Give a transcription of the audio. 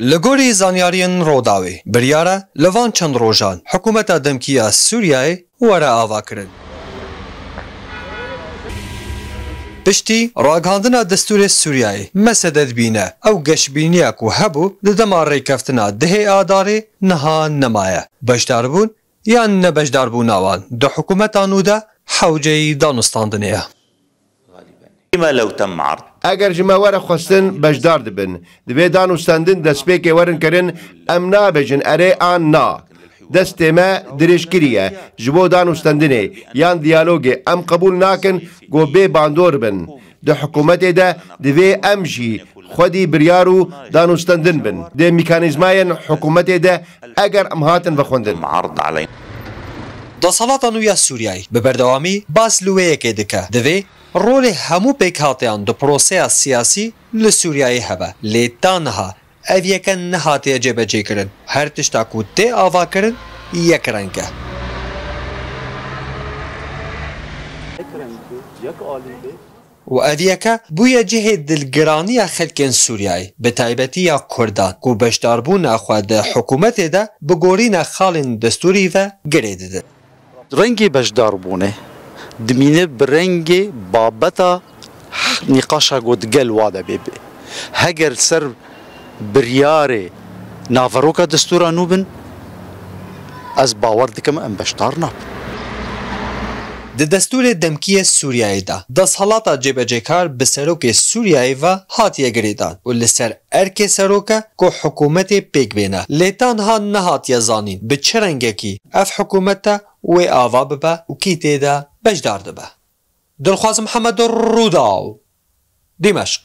لگوری زانیارین روداوی بریاره لوان چند روزان حکومت دمکیه سوریه وره آوا کرد. پشتی راگاندنا دستور سوریه مسدد بینه او گشبینیه که هبو ددمار ریکفتنا ده آداره نها نمایه بجداربون یا نبجداربون آوان ده حکومتانو ده حوجه دانستاندنیه. ما لو تم عرض اگر جماوره خواستن بجدار دبن دوی دانستاندن دست پیک ورن کرن ام نابجن اره آن نا دست ما درش کریه جبو دانستاندنه یان دیالوگه ام قبول ناکن گو بی باندور بن ده حکومت ده دوی ام جی خودی بریارو دانستاندن بن ده میکانیزماین حکومت ده اگر ام هاتن بخوندن عرض علي دسالات نویا سوریه ببردوامی باز لویه که دکه دوی رول همو پیکاتیان دو پروسه سیاسی لسوریه هبه لیتانها اویکن نهاتی جبه جی کرن هر تشتاکو تی آوا کرن یک رنگه و اویکه بویا جه دلگرانی خلکن سوریه به تایبتی یا کردان کو بشداربون اخواد حکومت ده بگورین خالن دستوری و گریده ده رنگی بشداربونه دمینه برنگی بابتا نقاشا قد قل وادا بيبي هجر سر برياري نافروكا دستورا نوبن از باور دكم ام بشتارنا د دستور دمکی سوریه ده دسالات جبهجکار به سروک سوریه و هاتیه گریدان و لسر ارک سروکه که حکومت پیک بینه لیتان ها نهاتیه زانین به چه رنگه کی اف حکومت و آوا ببه و کی تیده بجدار ده به دلخواز محمد روداو دمشق